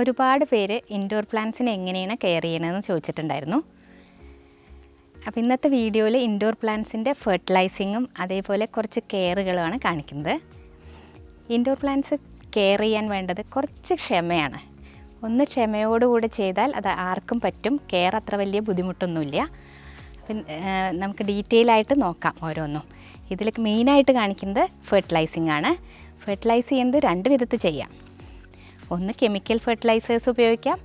ഒരുപാട് പേര് ഇൻഡോർ പ്ലാന്റ്സിനെ എങ്ങനെയാണ് കെയർ ചെയ്യണമെന്ന് ചോദിച്ചിട്ടുണ്ടായിരുന്നു. അപ്പോൾ ഇന്നത്തെ വീഡിയോയിൽ ഇൻഡോർ പ്ലാന്റ്സിൻ്റെ ഫെർട്ടിലൈസിങ്ങും അതേപോലെ കുറച്ച് കെയറുകളുമാണ് കാണിക്കുന്നത്. ഇൻഡോർ പ്ലാന്റ്സ് കെയർ ചെയ്യാൻ വേണ്ടത് കുറച്ച് ക്ഷമയാണ്. ഒന്ന് ക്ഷമയോടുകൂടി ചെയ്താൽ അത് ആർക്കും പറ്റും. കെയർ അത്ര വലിയ ബുദ്ധിമുട്ടൊന്നുമില്ല. അപ്പം നമുക്ക് ഡീറ്റെയിൽ ആയിട്ട് നോക്കാം ഓരോന്നും. ഇതിൽ മെയിനായിട്ട് കാണിക്കുന്നത് ഫെർട്ടിലൈസിങ് ആണ്. ഫെർട്ടിലൈസ് ചെയ്യുന്നത് രണ്ട് വിധത്തിൽ ചെയ്യാം. ഒന്ന് കെമിക്കൽ ഫെർട്ടിലൈസേഴ്സ് ഉപയോഗിക്കാം,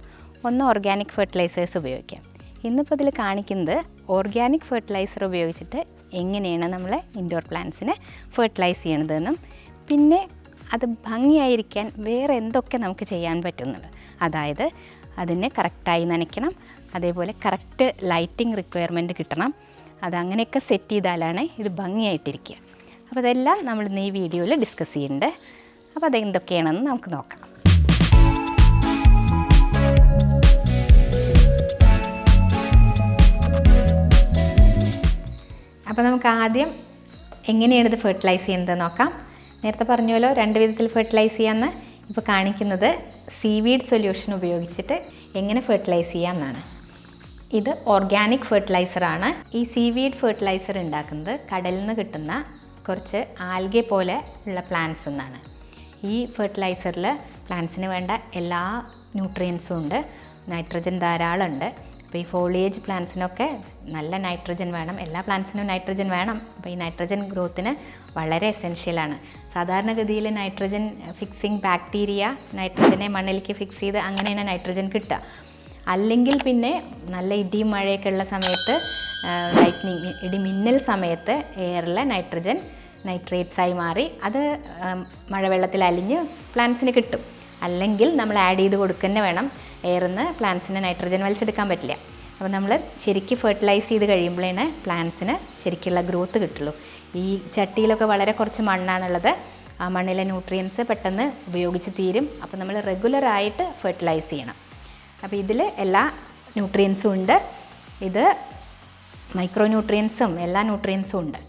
ഒന്ന് ഓർഗാനിക് ഫെർട്ടിലൈസേഴ്സ് ഉപയോഗിക്കാം. ഇന്നിപ്പോൾ ഇതിൽ കാണിക്കുന്നത് ഓർഗാനിക് ഫെർട്ടിലൈസർ ഉപയോഗിച്ചിട്ട് എങ്ങനെയാണ് നമ്മൾ ഇൻഡോർ പ്ലാന്റ്സിനെ ഫെർട്ടിലൈസ് ചെയ്യണതെന്നും പിന്നെ അത് ഭംഗിയായിരിക്കാൻ വേറെ എന്തൊക്കെ നമുക്ക് ചെയ്യാൻ പറ്റുന്നത്. അതായത് അതിനെ കറക്റ്റായി നനയ്ക്കണം, അതേപോലെ കറക്റ്റ് ലൈറ്റിംഗ് റിക്വയർമെൻറ്റ് കിട്ടണം. അതങ്ങനെയൊക്കെ സെറ്റ് ചെയ്താലാണ് ഇത് ഭംഗിയായിട്ടിരിക്കുക. അപ്പോൾ അതെല്ലാം നമ്മൾ ഇന്ന് ഈ വീഡിയോയിൽ ഡിസ്കസ് ചെയ്യുന്നുണ്ട്. അപ്പോൾ അതെന്തൊക്കെയാണെന്ന് നമുക്ക് നോക്കാം. അപ്പോൾ നമുക്ക് ആദ്യം എങ്ങനെയാണ് ഇത് ഫെർട്ടിലൈസ് ചെയ്യുന്നത് നോക്കാം. നേരത്തെ പറഞ്ഞല്ലോ രണ്ട് വിധത്തിൽ ഫെർട്ടിലൈസ് ചെയ്യാമെന്ന്. ഇപ്പോൾ കാണിക്കുന്നത് സീവീഡ് സൊല്യൂഷൻ ഉപയോഗിച്ചിട്ട് എങ്ങനെ ഫെർട്ടിലൈസ് ചെയ്യാമെന്നാണ്. ഇത് ഓർഗാനിക് ഫെർട്ടിലൈസറാണ്. ഈ സീവീഡ് ഫെർട്ടിലൈസർ ഉണ്ടാക്കുന്നത് കടലിൽ നിന്ന് കിട്ടുന്ന കുറച്ച് ആൽഗെ പോലെ ഉള്ള പ്ലാന്റ്സ് എന്നാണ്. ഈ ഫെർട്ടിലൈസറിൽ പ്ലാന്റ്സിന് വേണ്ട എല്ലാ ന്യൂട്രിയൻസും ഉണ്ട്. നൈട്രജൻ ധാരാളം ഉണ്ട്. അപ്പോൾ ഈ ഫോളിയേജ് പ്ലാന്റ്സിനൊക്കെ നല്ല നൈട്രജൻ വേണം. എല്ലാ പ്ലാന്റ്സിനും നൈട്രജൻ വേണം. അപ്പോൾ ഈ നൈട്രജൻ ഗ്രോത്തിന് വളരെ എസെൻഷ്യലാണ്. സാധാരണഗതിയിൽ നൈട്രജൻ ഫിക്സിങ് ബാക്ടീരിയ നൈട്രജനെ മണ്ണിലേക്ക് ഫിക്സ് ചെയ്ത് അങ്ങനെയാണ് നൈട്രജൻ കിട്ടുക. അല്ലെങ്കിൽ പിന്നെ നല്ല ഇടിയും മഴയൊക്കെ ഉള്ള സമയത്ത് ലൈറ്റ്നിങ് ഇടിമിന്നൽ സമയത്ത് എയറിലെ നൈട്രജൻ നൈട്രേറ്റ്സായി മാറി അത് മഴവെള്ളത്തിൽ അലിഞ്ഞ് പ്ലാന്റ്സിന് കിട്ടും. അല്ലെങ്കിൽ നമ്മൾ ആഡ് ചെയ്ത് കൊടുക്കുക വേണം. എയറിന്ന് പ്ലാന്റ്സിന് നൈട്രജൻ വലിച്ചെടുക്കാൻ പറ്റില്ല. അപ്പോൾ നമ്മൾ ശരിക്കും ഫെർട്ടിലൈസ് ചെയ്ത് കഴിയുമ്പോഴാണ് പ്ലാന്റ്സിന് ശരിക്കുള്ള ഗ്രോത്ത് കിട്ടുള്ളൂ. ഈ ചട്ടിയിലൊക്കെ വളരെ കുറച്ച് മണ്ണാണുള്ളത്. ആ മണ്ണിലെ ന്യൂട്രിയൻസ് പെട്ടെന്ന് ഉപയോഗിച്ച് തീരും. അപ്പോൾ നമ്മൾ റെഗുലറായിട്ട് ഫെർട്ടിലൈസ് ചെയ്യണം. അപ്പോൾ ഇതിൽ എല്ലാ ന്യൂട്രിയൻസും ഉണ്ട്. ഇത് മൈക്രോ ന്യൂട്രിയൻസും എല്ലാ ന്യൂട്രിയൻസും ഉണ്ട്.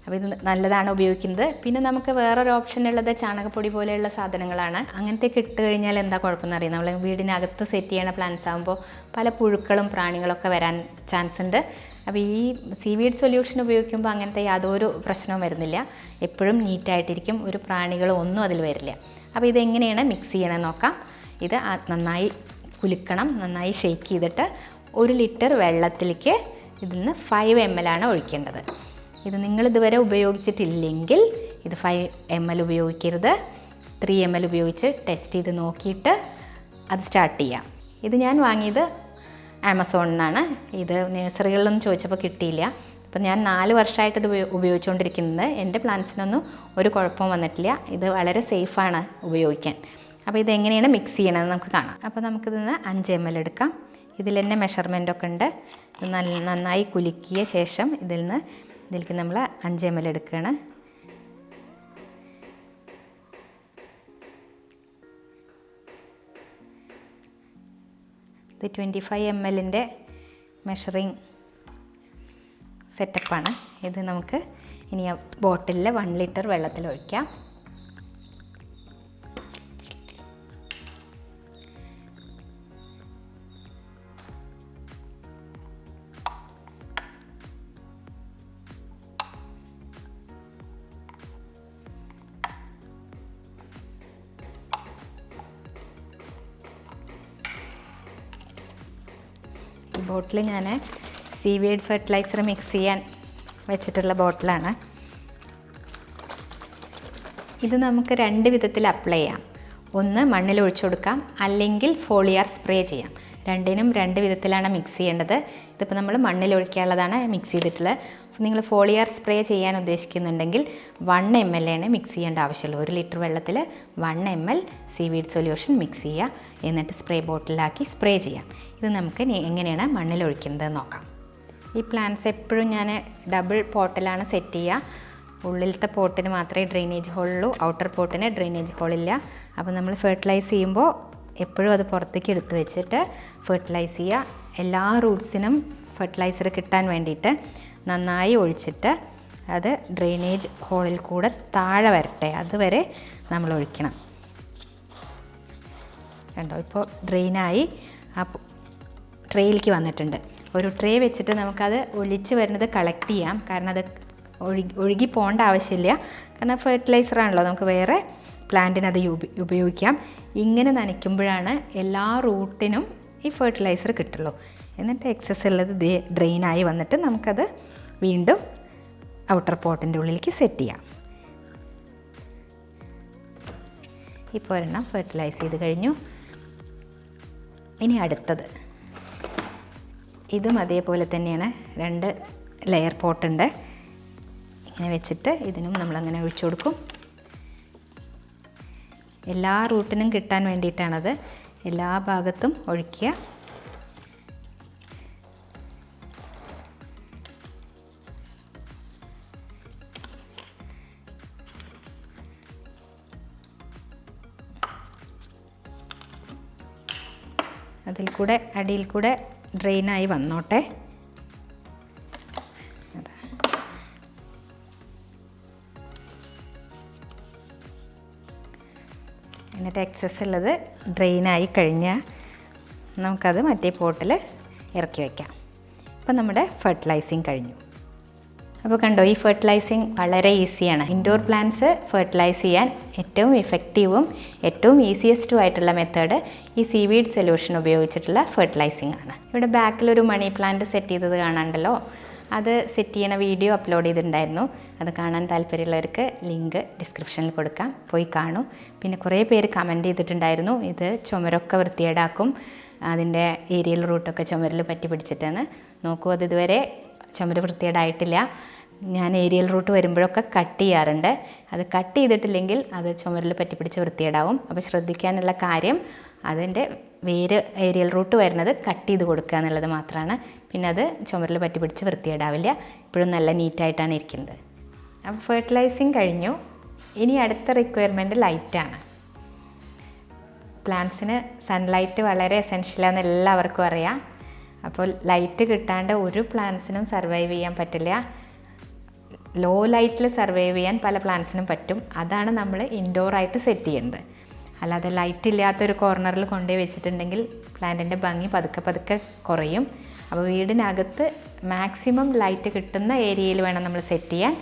അപ്പോൾ ഇത് നല്ലതാണ് ഉപയോഗിക്കുന്നത്. പിന്നെ നമുക്ക് വേറൊരു ഓപ്ഷൻ ഉള്ളത് ചാണകപ്പൊടി പോലെയുള്ള സാധനങ്ങളാണ്. അങ്ങനത്തെയൊക്കെ ഇട്ട് കഴിഞ്ഞാൽ എന്താ കുഴപ്പമെന്ന് അറിയാം. നമ്മൾ വീടിനകത്ത് സെറ്റ് ചെയ്യണ പ്ലാന്റ്സ് ആകുമ്പോൾ പല പുഴുക്കളും പ്രാണികളൊക്കെ വരാൻ ചാൻസ് ഉണ്ട്. അപ്പോൾ ഈ സീവീഡ് സൊല്യൂഷൻ ഉപയോഗിക്കുമ്പോൾ അങ്ങനത്തെ യാതൊരു പ്രശ്നവും വരുന്നില്ല. എപ്പോഴും നീറ്റായിട്ടിരിക്കും. ഒരു പ്രാണികളും ഒന്നും അതിൽ വരില്ല. അപ്പോൾ ഇതെങ്ങനെയാണ് മിക്സ് ചെയ്യണമെന്ന് നോക്കാം. ഇത് നന്നായി കുലുക്കണം. നന്നായി ഷെയ്ക്ക് ചെയ്തിട്ട് 1 ലിറ്റർ വെള്ളത്തിലേക്ക് ഇതിൽ നിന്ന് 5 ml ആണ് ഒഴിക്കേണ്ടത്. ഇത് നിങ്ങളിതുവരെ ഉപയോഗിച്ചിട്ടില്ലെങ്കിൽ ഇത് 5 ml ഉപയോഗിക്കരുത്. 3 ml ഉപയോഗിച്ച് ടെസ്റ്റ് ചെയ്ത് നോക്കിയിട്ട് അത് സ്റ്റാർട്ട് ചെയ്യാം. ഇത് ഞാൻ വാങ്ങിയത് ആമസോണിൽ നിന്നാണ്. ഇത് നഴ്സറികളിലൊന്നും ചോദിച്ചപ്പോൾ കിട്ടിയില്ല. അപ്പം ഞാൻ 4 വർഷമായിട്ട് ഇത് ഉപയോഗിച്ചുകൊണ്ടിരിക്കുന്നത്. എൻ്റെ പ്ലാന്റ്സിനൊന്നും ഒരു കുഴപ്പവും വന്നിട്ടില്ല. ഇത് വളരെ സേഫാണ് ഉപയോഗിക്കാൻ. അപ്പോൾ ഇതെങ്ങനെയാണ് മിക്സ് ചെയ്യണമെന്ന് നമുക്ക് കാണാം. അപ്പോൾ നമുക്കിതിന്ന് 5 ml എടുക്കാം. ഇതിൽ തന്നെ മെഷർമെൻറ്റൊക്കെ ഉണ്ട്. ഇത് നന്നായി കുലുക്കിയ ശേഷം ഇതിലേക്ക് നമ്മൾ 5 ml എടുക്കുകയാണ്. ഇത് 25 ml മെഷറിങ് സെറ്റപ്പാണ്. ഇത് നമുക്ക് ഇനി ആ ബോട്ടിലിൽ 1 ലിറ്റർ വെള്ളത്തിൽ ഒഴിക്കാം. ബോട്ടിൽ ഞാൻ സീവീഡ് ഫെർട്ടിലൈസർ മിക്സ് ചെയ്യാൻ വെച്ചിട്ടുള്ള ബോട്ടിലാണ്. ഇത് നമുക്ക് 2 വിധത്തിൽ അപ്ലൈ ചെയ്യാം. ഒന്ന് മണ്ണിൽ ഒഴിച്ചു കൊടുക്കാം, അല്ലെങ്കിൽ ഫോളിയാർ സ്പ്രേ ചെയ്യാം. രണ്ടിനും 2 വിധത്തിലാണ് മിക്സ് ചെയ്യേണ്ടത്. ഇതിപ്പോൾ നമ്മൾ മണ്ണിൽ ഒഴിക്കാനുള്ളതാണ് മിക്സ് ചെയ്തിട്ടുള്ളത്. നിങ്ങൾ ഫോളിയാർ സ്പ്രേ ചെയ്യാൻ ഉദ്ദേശിക്കുന്നുണ്ടെങ്കിൽ 1 ml ആണ് മിക്സ് ചെയ്യേണ്ട ആവശ്യമുള്ളൂ. 1 ലിറ്റർ വെള്ളത്തിൽ 1 ml സീവീഡ് സൊല്യൂഷൻ മിക്സ് ചെയ്യുക. എന്നിട്ട് സ്പ്രേ ബോട്ടിലാക്കി സ്പ്രേ ചെയ്യാം. ഇത് നമുക്ക് എങ്ങനെയാണ് മണ്ണിൽ ഒഴിക്കുന്നത് നോക്കാം. ഈ പ്ലാന്റ്സ് എപ്പോഴും ഞാൻ ഡബിൾ പോട്ടിലാണ് സെറ്റ് ചെയ്യുക. ഉള്ളിലത്തെ പോട്ടിന് മാത്രമേ ഡ്രെയിനേജ് ഹോളുള്ളൂ, ഔട്ടർ പോട്ടിന് ഡ്രെയിനേജ് ഹോളില്ല. അപ്പോൾ നമ്മൾ ഫെർട്ടിലൈസ് ചെയ്യുമ്പോൾ എപ്പോഴും അത് പുറത്തേക്ക് എടുത്ത് വെച്ചിട്ട് ഫെർട്ടിലൈസ് ചെയ്യുക. എല്ലാ റൂട്ട്സിനും ഫെർട്ടിലൈസർ കിട്ടാൻ വേണ്ടിയിട്ട് നന്നായി ഒഴിച്ചിട്ട് അത് ഡ്രെയിനേജ് ഹോളിൽ കൂടെ താഴെ വരട്ടെ, അതുവരെ നമ്മൾ ഒഴിക്കണം. കണ്ടോ ഇപ്പോൾ ഡ്രെയിനായി ആ ട്രേയിലേക്ക് വന്നിട്ടുണ്ട്. ഒരു ട്രേ വെച്ചിട്ട് നമുക്കത് ഒലിച്ച് വരുന്നത് കളക്ട് ചെയ്യാം. കാരണം അത് ഒഴുകി പോകേണ്ട ആവശ്യമില്ല. കാരണം ഫെർട്ടിലൈസറാണല്ലോ, നമുക്ക് വേറെ പ്ലാന്റിന് അത് ഉപയോഗിക്കാം. ഇങ്ങനെ നനയ്ക്കുമ്പോഴാണ് എല്ലാ റൂട്ടിനും ഈ ഫെർട്ടിലൈസർ കിട്ടുള്ളൂ. എന്നിട്ട് എക്സസ് ഉള്ളത് ഡ്രെയിനായി വന്നിട്ട് നമുക്കത് വീണ്ടും ഔട്ടർ പോട്ടിൻ്റെ ഉള്ളിലേക്ക് സെറ്റ് ചെയ്യാം. ഇപ്പോൾ ഒരെണ്ണം ഫെർട്ടിലൈസ് ചെയ്ത് കഴിഞ്ഞു. ഇനി അടുത്തത് ഇതും അതേപോലെ തന്നെയാണ്. 2 ലെയർ പോട്ടുണ്ട്. ഇങ്ങനെ വെച്ചിട്ട് ഇതിനും നമ്മളങ്ങനെ ഒഴിച്ചു കൊടുക്കും. എല്ലാ റൂട്ടിനും കിട്ടാൻ വേണ്ടിയിട്ടാണത്. എല്ലാ ഭാഗത്തും ഒഴിക്കുക. അതിൽ കൂടെ അടിയിൽ കൂടെ ഡ്രെയിനായി വന്നോട്ടെ. എന്നിട്ട് എക്സസ് ഉള്ളത് ഡ്രെയിനായി കഴിഞ്ഞാൽ നമുക്കത് മറ്റേ പോട്ടിൽ ഇറക്കി വയ്ക്കാം. അപ്പോൾ നമ്മുടെ ഫെർട്ടിലൈസിങ് കഴിഞ്ഞു. അപ്പോൾ കണ്ടോ, ഈ ഫെർട്ടിലൈസിങ് വളരെ ഈസിയാണ്. ഇൻഡോർ പ്ലാന്റ്സ് ഫെർട്ടിലൈസ് ചെയ്യാൻ ഏറ്റവും ഇഫക്റ്റീവും ഏറ്റവും ഈസിയസ്റ്റും ആയിട്ടുള്ള മെത്തേഡ് ഈ സീവീഡ് സൊല്യൂഷൻ ഉപയോഗിച്ചിട്ടുള്ള ഫെർട്ടിലൈസിങ് ആണ്. ഇവിടെ ബാക്കിലൊരു മണി പ്ലാന്റ് സെറ്റ് ചെയ്തത് കാണാണ്ടല്ലോ. അത് സെറ്റ് ചെയ്യുന്ന വീഡിയോ അപ്ലോഡ് ചെയ്തിട്ടുണ്ടായിരുന്നു. അത് കാണാൻ താല്പര്യമുള്ളവർക്ക് ലിങ്ക് ഡിസ്ക്രിപ്ഷനിൽ കൊടുക്കാം, പോയി കാണും. പിന്നെ കുറേ പേര് കമൻറ്റ് ചെയ്തിട്ടുണ്ടായിരുന്നു, ഇത് ചുമരൊക്കെ വൃത്തികേടാക്കും, അതിൻ്റെ ഏരിയൽ റൂട്ടൊക്കെ ചുമരിൽ പറ്റി പിടിച്ചിട്ടെന്ന്. നോക്കൂ, അത് ഇതുവരെ ചുമര് വൃത്തികേടായിട്ടില്ല. ഞാൻ ഏരിയൽ റൂട്ട് വരുമ്പോഴൊക്കെ കട്ട് ചെയ്യാറുണ്ട്. അത് കട്ട് ചെയ്തിട്ടില്ലെങ്കിൽ അത് ചുമരിൽ പറ്റി പിടിച്ച് വൃത്തികേടാവും. അപ്പോൾ ശ്രദ്ധിക്കാനുള്ള കാര്യം അതിൻ്റെ വേര് ഏരിയൽ റൂട്ട് വരുന്നത് കട്ട് ചെയ്ത് കൊടുക്കുക എന്നുള്ളത് മാത്രമാണ്. പിന്നെ അത് ചുമരിൽ പറ്റി പിടിച്ച് വൃത്തികേടാവില്ല. ഇപ്പോഴും നല്ല നീറ്റായിട്ടാണ് ഇരിക്കുന്നത്. അപ്പോൾ ഫെർട്ടിലൈസിങ് കഴിഞ്ഞു. ഇനി അടുത്ത റിക്വയർമെൻറ്റ് ലൈറ്റാണ്. പ്ലാന്റ്സിന് സൺലൈറ്റ് വളരെ എസെൻഷ്യലാണെന്ന് എല്ലാവർക്കും അറിയാം. അപ്പോൾ ലൈറ്റ് കിട്ടാണ്ട് ഒരു പ്ലാന്റ്സിനും സർവൈവ് ചെയ്യാൻ പറ്റില്ല. ലോ ലൈറ്റിൽ സർവൈവ് ചെയ്യാൻ പല പ്ലാന്റ്സിനും പറ്റും. അതാണ് നമ്മൾ ഇൻഡോറായിട്ട് സെറ്റ് ചെയ്യുന്നത്. അല്ലാതെ ലൈറ്റ് ഇല്ലാത്തൊരു കോർണറിൽ കൊണ്ടുപോയി വെച്ചിട്ടുണ്ടെങ്കിൽ പ്ലാന്റിൻ്റെ ഭംഗി പതുക്കെ പതുക്കെ കുറയും. അപ്പോൾ വീടിനകത്ത് മാക്സിമം ലൈറ്റ് കിട്ടുന്ന ഏരിയയിൽ വേണം നമ്മൾ സെറ്റ് ചെയ്യാൻ.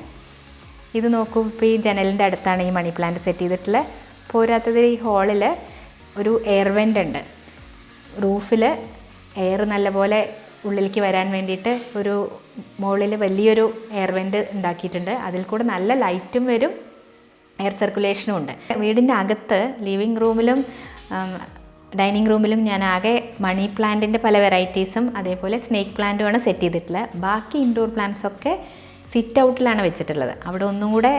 ഇത് നോക്കൂ, ഇപ്പോൾ ഈ ജനലിൻ്റെ അടുത്താണ് ഈ മണി പ്ലാന്റ് സെറ്റ് ചെയ്തിട്ടുള്ളത്. പോരാത്തത് ഈ ഹോളിൽ ഒരു എയർ വെൻ്റ് ഉണ്ട്. റൂഫിൽ എയർ നല്ലപോലെ ഉള്ളിലേക്ക് വരാൻ വേണ്ടിയിട്ട് ഒരു മുകളിൽ വലിയൊരു എയർ വെൻ്റ് ഉണ്ടാക്കിയിട്ടുണ്ട്. അതിൽ കൂടെ നല്ല ലൈറ്റും വരും, എയർ സർക്കുലേഷനും ഉണ്ട്. വീടിൻ്റെ അകത്ത് ലിവിങ് റൂമിലും ഡൈനിങ് റൂമിലും ഞാൻ ആകെ മണി പ്ലാന്റിൻ്റെ പല വെറൈറ്റീസും അതേപോലെ സ്നേക്ക് പ്ലാന്റുമാണ് സെറ്റ് ചെയ്തിട്ടുള്ളത്. ബാക്കി ഇൻഡോർ പ്ലാന്റ്സൊക്കെ സിറ്റ് ഔട്ടിലാണ് വെച്ചിട്ടുള്ളത്. അവിടെ ഒന്നും കൂടെ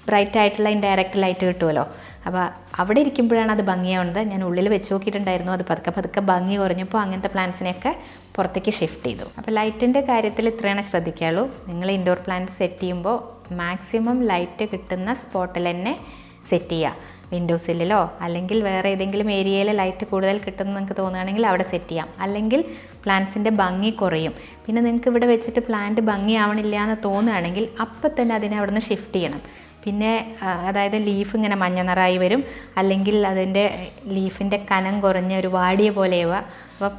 ബ്രൈറ്റ് ആയിട്ടുള്ള ഇൻഡയറക്റ്റ് ലൈറ്റ് കിട്ടുമല്ലോ. അപ്പോൾ അവിടെ ഇരിക്കുമ്പോഴാണ് അത് ഭംഗിയാവുന്നത്. ഞാൻ ഉള്ളിൽ വെച്ച് നോക്കിയിട്ടുണ്ടായിരുന്നു, അത് പതുക്കെ പതുക്കെ ഭംഗി കുറഞ്ഞപ്പോൾ അങ്ങനത്തെ പ്ലാന്റ്സിനെയൊക്കെ പുറത്തേക്ക് ഷിഫ്റ്റ് ചെയ്തു. അപ്പോൾ ലൈറ്റിൻ്റെ കാര്യത്തിൽ ഇത്രയാണ് ശ്രദ്ധിക്കാനുള്ളൂ. നിങ്ങൾ ഇൻഡോർ പ്ലാന്റ് സെറ്റ് ചെയ്യുമ്പോൾ മാക്സിമം ലൈറ്റ് കിട്ടുന്ന സ്പോട്ടിൽ തന്നെ സെറ്റ് ചെയ്യുക. വിൻഡോസിലോ അല്ലെങ്കിൽ വേറെ ഏതെങ്കിലും ഏരിയയിൽ ലൈറ്റ് കൂടുതൽ കിട്ടുമെന്ന് നിങ്ങൾക്ക് തോന്നുകയാണെങ്കിൽ അവിടെ സെറ്റ് ചെയ്യാം. അല്ലെങ്കിൽ പ്ലാന്റ്സിൻ്റെ ഭംഗി കുറയും. പിന്നെ നിങ്ങൾക്ക് ഇവിടെ വെച്ചിട്ട് പ്ലാന്റ് ഭംഗിയാവണില്ല എന്ന് തോന്നുകയാണെങ്കിൽ അപ്പം തന്നെ അതിനെ അവിടെ നിന്ന് ഷിഫ്റ്റ് ചെയ്യണം. പിന്നെ അതായത് ലീഫ് ഇങ്ങനെ മഞ്ഞ നിറായി വരും, അല്ലെങ്കിൽ അതിൻ്റെ ലീഫിൻ്റെ കനം കുറഞ്ഞ ഒരു വാടിയ പോലെയാവുക. അപ്പോൾ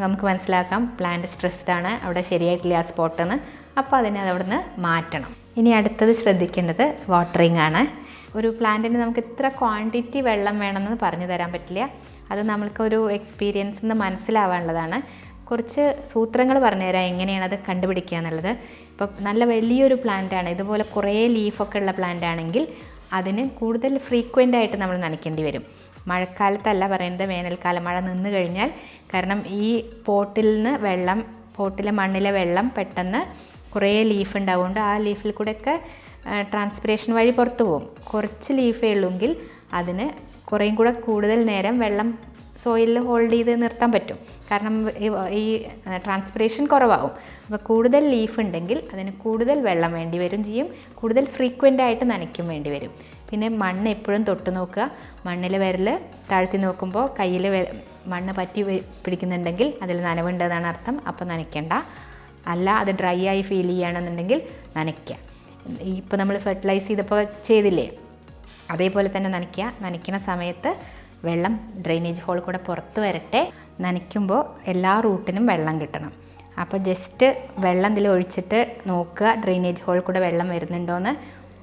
നമുക്ക് മനസ്സിലാക്കാം പ്ലാന്റ് സ്ട്രെസ്ഡ് ആണ്, അവിടെ ശരിയായിട്ടില്ല ആ സ്പോട്ടെന്ന്. അപ്പോൾ അതിനെ അവിടെ നിന്ന് മാറ്റണം. ഇനി അടുത്തത് ശ്രദ്ധിക്കേണ്ടത് വാട്ടറിങ് ആണ്. ഒരു പ്ലാന്റിന് നമുക്ക് ഇത്ര ക്വാണ്ടിറ്റി വെള്ളം വേണമെന്ന് പറഞ്ഞു തരാൻ പറ്റില്ല. അത് നമ്മൾക്കൊരു എക്സ്പീരിയൻസിൽ നിന്ന് മനസ്സിലാവാനുള്ളതാണ്. കുറച്ച് സൂത്രങ്ങൾ പറഞ്ഞുതരാം എങ്ങനെയാണ് അത് കണ്ടുപിടിക്കുക എന്നുള്ളത്. ഇപ്പം നല്ല വലിയൊരു പ്ലാന്റാണ്, ഇതുപോലെ കുറേ ലീഫൊക്കെ ഉള്ള പ്ലാന്റ് ആണെങ്കിൽ അതിന് കൂടുതൽ ഫ്രീക്വൻ്റ് ആയിട്ട് നമ്മൾ നനയ്ക്കേണ്ടി വരും. മഴക്കാലത്തല്ല പറയുന്നത്, വേനൽക്കാലം മഴ നിന്ന് കഴിഞ്ഞാൽ. കാരണം ഈ പോട്ടിലെ മണ്ണിലെ വെള്ളം പെട്ടെന്ന് കുറേ ലീഫ് ഉണ്ടാവുകൊണ്ട് ആ ലീഫിൽ കൂടെയൊക്കെ ട്രാൻസ്പിറേഷൻ വഴി പുറത്തു പോകും. കുറച്ച് ലീഫേ ഉള്ളൂങ്കിൽ അതിന് കുറേയും കൂടെ കൂടുതൽ നേരം വെള്ളം സോയിലിൽ ഹോൾഡ് ചെയ്ത് നിർത്താൻ പറ്റും. കാരണം ഈ ട്രാൻസ്പിറേഷൻ കുറവാകും. അപ്പോൾ കൂടുതൽ ലീഫ് ഉണ്ടെങ്കിൽ അതിന് കൂടുതൽ വെള്ളം വേണ്ടി വരും ചെയ്യും, കൂടുതൽ ഫ്രീക്വൻ്റ് ആയിട്ട് നനയ്ക്കും വേണ്ടി വരും. പിന്നെ മണ്ണ് എപ്പോഴും തൊട്ട് നോക്കുക. മണ്ണിൽ വിരൽ താഴ്ത്തി നോക്കുമ്പോൾ കയ്യിൽ മണ്ണ് പറ്റി പിടിക്കുന്നുണ്ടെങ്കിൽ അതിൽ നനവുണ്ടെന്നാണ് അർത്ഥം. അപ്പോൾ നനയ്ക്കേണ്ട. അല്ല അത് ഡ്രൈ ആയി ഫീൽ ചെയ്യുകയാണെന്നുണ്ടെങ്കിൽ നനയ്ക്കുക. ഇപ്പോൾ നമ്മൾ ഫെർട്ടിലൈസ് ചെയ്തപ്പോൾ ചെയ്തില്ലേ, അതേപോലെ തന്നെ നനയ്ക്കുക. നനയ്ക്കുന്ന സമയത്ത് വെള്ളം ഡ്രെയിനേജ് ഹോൾ കൂടെ പുറത്ത് വരട്ടെ. നനയ്ക്കുമ്പോൾ എല്ലാ റൂട്ടിനും വെള്ളം കിട്ടണം. അപ്പോൾ ജസ്റ്റ് വെള്ളം ഇതിൽ ഒഴിച്ചിട്ട് നോക്കുക ഡ്രെയിനേജ് ഹോൾ കൂടെ വെള്ളം വരുന്നുണ്ടോയെന്ന്.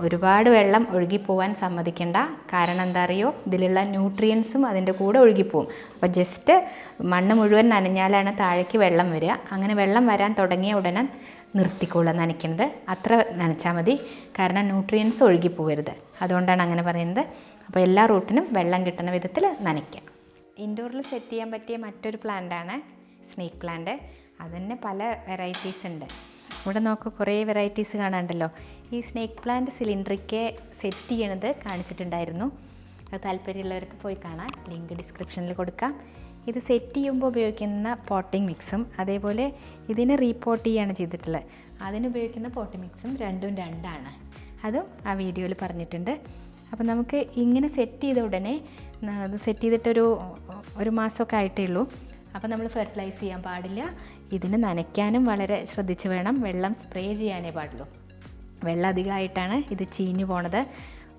ഒരുപാട് വെള്ളം ഒഴുകിപ്പോവാൻ സമ്മതിക്കേണ്ട. കാരണം എന്താ അറിയോ, ഇതിലുള്ള ന്യൂട്രിയൻസും അതിൻ്റെ കൂടെ ഒഴുകിപ്പോവും. അപ്പോൾ ജസ്റ്റ് മണ്ണ് മുഴുവൻ നനഞ്ഞാലാണ് താഴേക്ക് വെള്ളം വരിക. അങ്ങനെ വെള്ളം വരാൻ തുടങ്ങിയ ഉടനെ നിർത്തിക്കൊള്ളുക നനയ്ക്കുന്നത്. അത്ര നനച്ചാൽ മതി, കാരണം ന്യൂട്രിയൻസ് ഒഴുകിപ്പോവരുത്. അതുകൊണ്ടാണ് അങ്ങനെ പറയുന്നത്. അപ്പോൾ എല്ലാ റൂട്ടിനും വെള്ളം കിട്ടുന്ന വിധത്തിൽ നനയ്ക്കുക. ഇൻഡോറിൽ സെറ്റ് ചെയ്യാൻ പറ്റിയ മറ്റൊരു പ്ലാന്റാണ് സ്നേക്ക് പ്ലാന്റ്. അതിന് പല വെറൈറ്റീസ് ഉണ്ട്. ഇവിടെ നോക്കുക, കുറേ വെറൈറ്റീസ് കാണാനുണ്ടല്ലോ. ഈ സ്നേക്ക് പ്ലാന്റ് സിലിണ്ടറിക്ക് സെറ്റ് ചെയ്യണത് കാണിച്ചിട്ടുണ്ടായിരുന്നു. അത് താല്പര്യമുള്ളവർക്ക് പോയി കാണാം, ലിങ്ക് ഡിസ്ക്രിപ്ഷനിൽ കൊടുക്കാം. ഇത് സെറ്റ് ചെയ്യുമ്പോൾ ഉപയോഗിക്കുന്ന പോട്ടിംഗ് മിക്സും അതേപോലെ ഇതിനെ റീപോട്ട് ചെയ്യുകയാണ് ചെയ്തിട്ടുള്ളത്. അതിനുപയോഗിക്കുന്ന പോട്ടിംഗ് മിക്സും രണ്ടാണ്. അതും ആ വീഡിയോയിൽ പറഞ്ഞിട്ടുണ്ട്. അപ്പോൾ നമുക്ക് ഇങ്ങനെ സെറ്റ് ചെയ്ത ഉടനെ, അത് സെറ്റ് ചെയ്തിട്ടൊരു മാസമൊക്കെ ആയിട്ടേ ഉള്ളൂ. അപ്പോൾ നമ്മൾ ഫെർട്ടിലൈസ് ചെയ്യാൻ പാടില്ല. ഇതിന് നനയ്ക്കാനും വളരെ ശ്രദ്ധിച്ച് വേണം. വെള്ളം സ്പ്രേ ചെയ്യാനേ പാടുള്ളൂ. വെള്ളം അധികമായിട്ടാണ് ഇത് ചീഞ്ഞു പോണത്.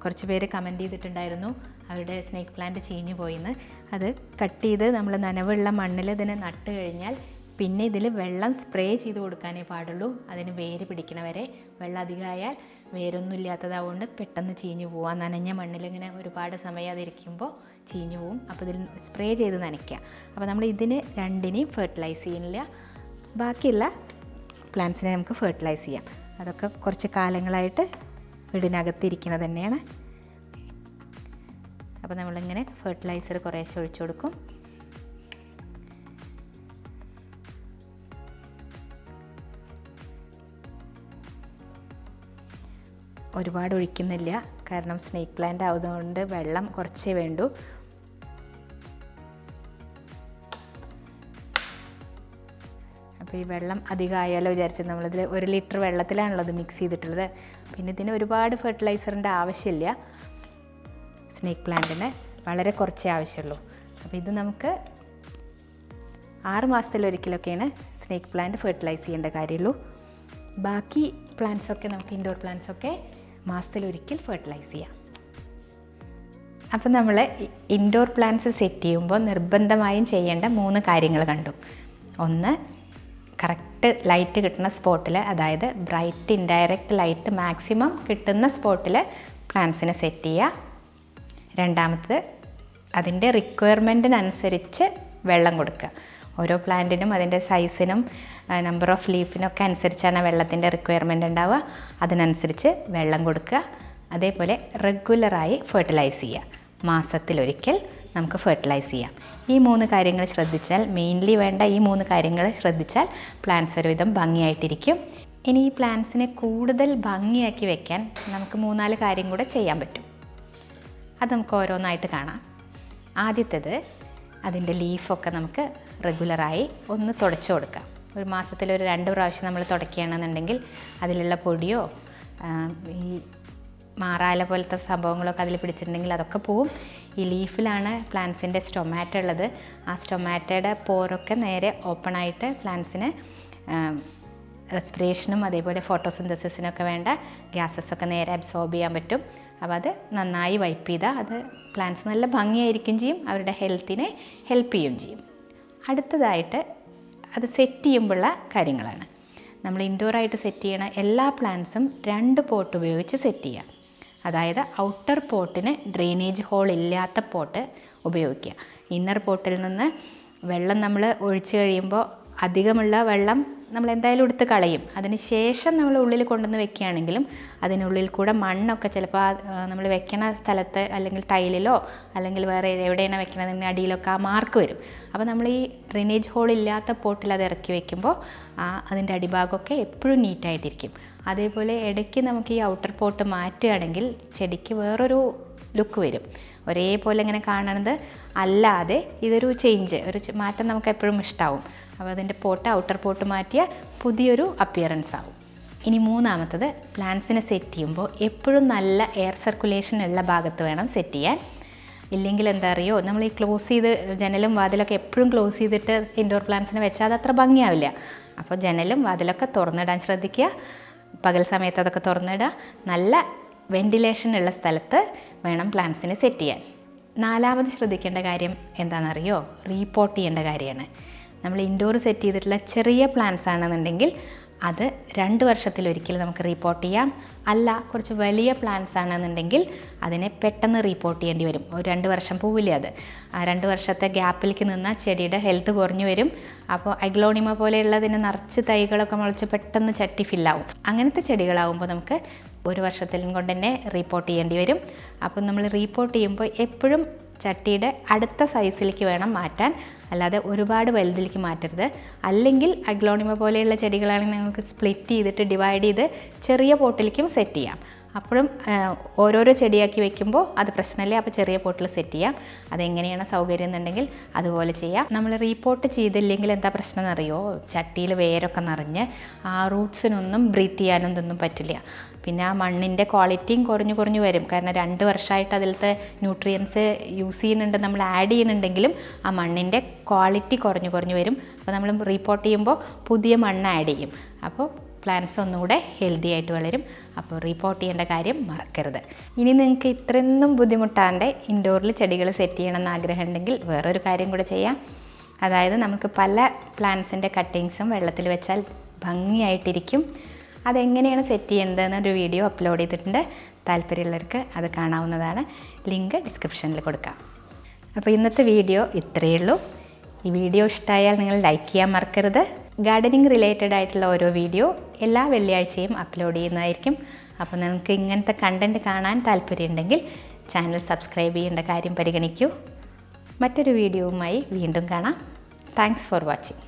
കുറച്ച് പേര് കമൻറ്റ് ചെയ്തിട്ടുണ്ടായിരുന്നു അവരുടെ സ്നേക്ക് പ്ലാന്റ് ചീഞ്ഞു പോയിന്ന്. അത് കട്ട് ചെയ്ത് നമ്മൾ നനവുള്ള മണ്ണിൽ ഇതിനെ നട്ട് കഴിഞ്ഞാൽ പിന്നെ ഇതിൽ വെള്ളം സ്പ്രേ ചെയ്ത് കൊടുക്കാനേ പാടുള്ളൂ. അതിന് വേര് പിടിക്കണവരെ. വെള്ളം അധികമായാൽ വേരൊന്നും ഇല്ലാത്തതാവുകൊണ്ട് പെട്ടെന്ന് ചീഞ്ഞു പോവാം. നനഞ്ഞ മണ്ണിലിങ്ങനെ ഒരുപാട് സമയം അതിരിക്കുമ്പോൾ ചീഞ്ഞു പോവും. അപ്പോൾ ഇതിൽ സ്പ്രേ ചെയ്ത് നനയ്ക്കുക. അപ്പോൾ നമ്മൾ ഇതിന് രണ്ടിനെയും ഫെർട്ടിലൈസ് ചെയ്യുന്നില്ല. ബാക്കിയുള്ള പ്ലാന്റ്സിനെ നമുക്ക് ഫെർട്ടിലൈസ് ചെയ്യാം. അതൊക്കെ കുറച്ച് കാലങ്ങളായിട്ട് വീടിനകത്തിരിക്കുന്നത് തന്നെയാണ്. അപ്പോൾ നമ്മളിങ്ങനെ ഫെർട്ടിലൈസർ കുറേശ്ശെ ഒഴിച്ചു കൊടുക്കും. ഒരുപാട് ഒഴിക്കുന്നില്ല, കാരണം സ്നേക്ക് പ്ലാന്റ് ആയതുകൊണ്ട് വെള്ളം കുറച്ചേ വേണ്ടൂ. അപ്പോൾ ഈ വെള്ളം അധികമായാലോ വിചാരിച്ച് നമ്മളിതിൽ 1 ലിറ്റർ വെള്ളത്തിലാണല്ലോ ഇത് മിക്സ് ചെയ്തിട്ടുള്ളത്. പിന്നെ ഇതിന് ഒരുപാട് ഫെർട്ടിലൈസറിൻ്റെ ആവശ്യമില്ല. സ്നേക്ക് പ്ലാന്റിന് വളരെ കുറച്ചേ ആവശ്യമുള്ളൂ. അപ്പോൾ ഇത് നമുക്ക് 6 മാസത്തിലൊരിക്കലൊക്കെയാണ് സ്നേക്ക് പ്ലാന്റ് ഫെർട്ടിലൈസ് ചെയ്യേണ്ട കാര്യമുള്ളൂ. ബാക്കി പ്ലാന്റ്സൊക്കെ നമുക്ക് ഇൻഡോർ പ്ലാന്റ്സൊക്കെ മാസത്തിലൊരിക്കൽ ഫെർട്ടിലൈസ് ചെയ്യാം. അപ്പോൾ നമ്മൾ ഇൻഡോർ പ്ലാന്റ്സ് സെറ്റ് ചെയ്യുമ്പോൾ നിർബന്ധമായും ചെയ്യേണ്ട 3 കാര്യങ്ങൾ കണ്ടു. ഒന്ന്, കറക്റ്റ് ലൈറ്റ് കിട്ടുന്ന സ്പോട്ടിൽ, അതായത് ബ്രൈറ്റ് ഇൻഡയറക്റ്റ് ലൈറ്റ് മാക്സിമം കിട്ടുന്ന സ്പോട്ടിൽ പ്ലാന്റ്സിനെ സെറ്റ് ചെയ്യുക. രണ്ടാമത്തത്, അതിൻ്റെ റിക്വയർമെൻറ്റിനനുസരിച്ച് വെള്ളം കൊടുക്കുക. ഓരോ പ്ലാന്റിനും അതിൻ്റെ സൈസിനും നമ്പർ ഓഫ് ലീഫിനൊക്കെ അനുസരിച്ചാണ് വെള്ളത്തിൻ്റെ റിക്വയർമെൻറ്റ് ഉണ്ടാവുക. അതിനനുസരിച്ച് വെള്ളം കൊടുക്കുക. അതേപോലെ റെഗുലറായി ഫെർട്ടിലൈസ് ചെയ്യുക. മാസത്തിലൊരിക്കൽ നമുക്ക് ഫെർട്ടിലൈസ് ചെയ്യാം. ഈ 3 കാര്യങ്ങൾ ശ്രദ്ധിച്ചാൽ, മെയിൻലി വേണ്ട ഈ 3 കാര്യങ്ങൾ ശ്രദ്ധിച്ചാൽ പ്ലാന്റ്സ് ഒരുവിധം ഭംഗിയായിട്ടിരിക്കും. ഇനി ഈ പ്ലാന്റ്സിനെ കൂടുതൽ ഭംഗിയാക്കി വെക്കാൻ നമുക്ക് 3-4 കാര്യം കൂടെ ചെയ്യാൻ പറ്റും. അത് നമുക്ക് ഓരോന്നായിട്ട് കാണാം. ആദ്യത്തേത്, അതിൻ്റെ ലീഫൊക്കെ നമുക്ക് റെഗുലറായി ഒന്ന് തുടച്ചു കൊടുക്കാം. ഒരു മാസത്തിൽ 2 പ്രാവശ്യം നമ്മൾ തുടയ്ക്കുകയാണെന്നുണ്ടെങ്കിൽ അതിലുള്ള പൊടിയോ ഈ മാറാല പോലത്തെ സംഭവങ്ങളൊക്കെ അതിൽ പിടിച്ചിട്ടുണ്ടെങ്കിൽ അതൊക്കെ പോവും. ഈ ലീഫിലാണ് പ്ലാന്റ്സിൻ്റെ സ്റ്റൊമാറ്റോ ഉള്ളത്. ആ സ്റ്റൊമാറ്റോയുടെ പോരൊക്കെ നേരെ ഓപ്പണായിട്ട് പ്ലാന്റ്സിന് റെസ്പിറേഷനും അതേപോലെ ഫോട്ടോസിന്തസിസിനൊക്കെ വേണ്ട ഗ്യാസസൊക്കെ നേരെ അബ്സോർബ് ചെയ്യാൻ പറ്റും. അപ്പോൾ അത് നന്നായി വൈപ്പ് ചെയ്താൽ അത് പ്ലാന്റ്സ് നല്ല ഭംഗിയായിരിക്കും ചെയ്യും, അവരുടെ ഹെൽത്തിനെ ഹെൽപ്പ് ചെയ്യുകയും ചെയ്യും. അടുത്തതായിട്ട് അത് സെറ്റ് ചെയ്യുമ്പോഴുള്ള കാര്യങ്ങളാണ്. നമ്മൾ ഇൻഡോറായിട്ട് സെറ്റ് ചെയ്യണ എല്ലാ പ്ലാന്റ്സും 2 പോട്ട് ഉപയോഗിച്ച് സെറ്റ് ചെയ്യുക. അതായത് ഔട്ടർ പോട്ടിന് ഡ്രെയിനേജ് ഹോൾ ഇല്ലാത്ത പോട്ട് ഉപയോഗിക്കുക. ഇന്നർ പോട്ടിൽ നിന്ന് വെള്ളം നമ്മൾ ഒഴിച്ച് കഴിയുമ്പോൾ അധികമുള്ള വെള്ളം നമ്മൾ എന്തായാലും എടുത്ത് കളയും. അതിന് ശേഷം നമ്മൾ ഉള്ളിൽ കൊണ്ടുവന്ന് വെക്കുകയാണെങ്കിലും അതിനുള്ളിൽ കൂടെ മണ്ണൊക്കെ ചിലപ്പോൾ നമ്മൾ വെക്കണ സ്ഥലത്ത് അല്ലെങ്കിൽ ടൈലിലോ അല്ലെങ്കിൽ വേറെ എവിടെയാണ് വെക്കണതിൻ്റെ അടിയിലൊക്കെ ആ മാർക്ക് വരും. അപ്പോൾ നമ്മൾ ഈ ഡ്രെയിനേജ് ഹോൾ ഇല്ലാത്ത പോട്ടിൽ അത് ഇറക്കി വെക്കുമ്പോൾ അതിൻ്റെ അടിഭാഗമൊക്കെ എപ്പോഴും നീറ്റായിട്ടിരിക്കും. അതേപോലെ ഇടയ്ക്ക് നമുക്ക് ഈ ഔട്ടർ പോട്ട് മാറ്റുകയാണെങ്കിൽ ചെടിക്ക് വേറൊരു ലുക്ക് വരും. ഒരേപോലെ ഇങ്ങനെ കാണുന്നത് അല്ലാതെ ഇതൊരു ചേഞ്ച്, ഒരു മാറ്റം നമുക്ക് എപ്പോഴും ഇഷ്ടമാവും. അപ്പോൾ അതിൻ്റെ പോട്ട് ഔട്ടർ പോട്ട് മാറ്റിയാൽ പുതിയൊരു അപ്പിയറൻസ് ആവും. ഇനി മൂന്നാമത്തത്, പ്ലാന്റ്സിനെ സെറ്റ് ചെയ്യുമ്പോൾ എപ്പോഴും നല്ല എയർ സർക്കുലേഷൻ ഉള്ള ഭാഗത്ത് വേണം സെറ്റ് ചെയ്യാൻ. ഇല്ലെങ്കിൽ എന്താ അറിയോ, നമ്മൾ ഈ ക്ലോസ് ചെയ്ത് ജനലും വാതിലൊക്കെ എപ്പോഴും ക്ലോസ് ചെയ്തിട്ട് ഇൻഡോർ പ്ലാന്റ്സിനെ വെച്ചാൽ അത് അത്ര ഭംഗിയാവില്ല. അപ്പോൾ ജനലും വാതിലൊക്കെ തുറന്നിടാൻ ശ്രദ്ധിക്കുക. പകൽ സമയത്ത് അതൊക്കെ തുറന്നിടുക. നല്ല വെൻറ്റിലേഷൻ ഉള്ള സ്ഥലത്ത് വേണം പ്ലാന്റ്സിനെ സെറ്റ് ചെയ്യാൻ. നാലാമത് ശ്രദ്ധിക്കേണ്ട കാര്യം എന്താണെന്നറിയോ? റീപോർട്ട് ചെയ്യേണ്ട കാര്യമാണ്. നമ്മൾ ഇൻഡോർ സെറ്റ് ചെയ്തിട്ടുള്ള ചെറിയ പ്ലാന്റ്സ് ആണെന്നുണ്ടെങ്കിൽ അത് 2 വർഷത്തിലൊരിക്കൽ നമുക്ക് റീപോർട്ട് ചെയ്യാം. അല്ല, കുറച്ച് വലിയ പ്ലാന്റ്സ് ആണെന്നുണ്ടെങ്കിൽ അതിനെ പെട്ടെന്ന് റീപോർട്ട് ചെയ്യേണ്ടി വരും. ഒരു 2 വർഷം പോവില്ലേ അത്. ആ 2 വർഷത്തെ ഗ്യാപ്പിലേക്ക് നിന്നാൽ ചെടിയുടെ ഹെൽത്ത് കുറഞ്ഞു വരും. അപ്പോൾ അഗ്ലോണിമ പോലെയുള്ളതിന് നിറച്ച് തൈകളൊക്കെ മുളച്ച് പെട്ടെന്ന് ചട്ടി ഫില്ലാവും. അങ്ങനത്തെ ചെടികളാവുമ്പോൾ നമുക്ക് 1 വർഷത്തിലും കൊണ്ട് തന്നെ റീപോർട്ട് ചെയ്യേണ്ടി വരും. അപ്പോൾ നമ്മൾ റീപോർട്ട് ചെയ്യുമ്പോൾ എപ്പോഴും ചട്ടിയുടെ അടുത്ത സൈസിലേക്ക് വേണം മാറ്റാൻ, അല്ലാതെ ഒരുപാട് വലുതിലേക്ക് മാറ്റരുത്. അല്ലെങ്കിൽ അഗ്ലോണിമ പോലെയുള്ള ചെടികളാണെങ്കിൽ നിങ്ങൾക്ക് സ്പ്ലിറ്റ് ചെയ്തിട്ട് ഡിവൈഡ് ചെയ്ത് ചെറിയ പോട്ടിലേക്കും സെറ്റ് ചെയ്യാം. അപ്പോഴും ഓരോരോ ചെടിയാക്കി വെക്കുമ്പോൾ അത് പ്രശ്നമില്ല. അപ്പോൾ ചെറിയ പോട്ടിൽ സെറ്റ് ചെയ്യാം. അതെങ്ങനെയാണ് സൗകര്യം എന്നുണ്ടെങ്കിൽ അതുപോലെ ചെയ്യാം. നമ്മൾ റീപോർട്ട് ചെയ്തില്ലെങ്കിൽ എന്താ പ്രശ്നം എന്നറിയോ? ചട്ടിയിൽ വേരൊക്കെ നിറഞ്ഞ് ആ റൂട്ട്സിനൊന്നും ബ്രീത്ത് ചെയ്യാനും ഇതൊന്നും പറ്റില്ല. പിന്നെ ആ മണ്ണിൻ്റെ ക്വാളിറ്റിയും കുറഞ്ഞു വരും. കാരണം 2 വർഷമായിട്ട് അതിലത്തെ ന്യൂട്രിയൻസ് യൂസ് ചെയ്യുന്നുണ്ട്, നമ്മൾ ആഡ് ചെയ്യുന്നുണ്ടെങ്കിലും ആ മണ്ണിൻ്റെ ക്വാളിറ്റി കുറഞ്ഞു വരും. അപ്പോൾ നമ്മൾ റീപോർട്ട് ചെയ്യുമ്പോൾ പുതിയ മണ്ണ് ആഡ് ചെയ്യും. അപ്പോൾ പ്ലാന്റ്സ് ഒന്നുകൂടെ ഹെൽത്തി ആയിട്ട് വളരും. അപ്പോൾ റീപോർട്ട് ചെയ്യേണ്ട കാര്യം മറക്കരുത്. ഇനി നിങ്ങൾക്ക് ഇത്രയൊന്നും ബുദ്ധിമുട്ടാണ്ട് ഇൻഡോറിൽ ചെടികൾ സെറ്റ് ചെയ്യണമെന്ന് ആഗ്രഹം ഉണ്ടെങ്കിൽ വേറൊരു കാര്യം കൂടെ ചെയ്യാം. അതായത് നമുക്ക് പല പ്ലാന്റ്സിൻ്റെ കട്ടിങ്സും വെള്ളത്തിൽ വെച്ചാൽ ഭംഗിയായിട്ടിരിക്കും. അതെങ്ങനെയാണ് സെറ്റ് ചെയ്യേണ്ടതെന്നൊരു വീഡിയോ അപ്ലോഡ് ചെയ്തിട്ടുണ്ട്. താല്പര്യമുള്ളവർക്ക് അത് കാണാവുന്നതാണ്. ലിങ്ക് ഡിസ്ക്രിപ്ഷനിൽ കൊടുക്കാം. അപ്പോൾ ഇന്നത്തെ വീഡിയോ ഇത്രയേ ഉള്ളൂ. ഈ വീഡിയോ ഇഷ്ടമായാൽ നിങ്ങൾ ലൈക്ക് ചെയ്യാൻ മറക്കരുത്. ഗാർഡനിങ് റിലേറ്റഡ് ആയിട്ടുള്ള ഓരോ വീഡിയോ എല്ലാ വെള്ളിയാഴ്ചയും അപ്ലോഡ് ചെയ്യുന്നതായിരിക്കും. അപ്പോൾ നിങ്ങൾക്ക് ഇങ്ങനത്തെ കണ്ടൻറ്റ് കാണാൻ താല്പര്യമുണ്ടെങ്കിൽ ചാനൽ സബ്സ്ക്രൈബ് ചെയ്യേണ്ട കാര്യം പരിഗണിക്കൂ. മറ്റൊരു വീഡിയോവുമായി വീണ്ടും കാണാം. Thanks for watching.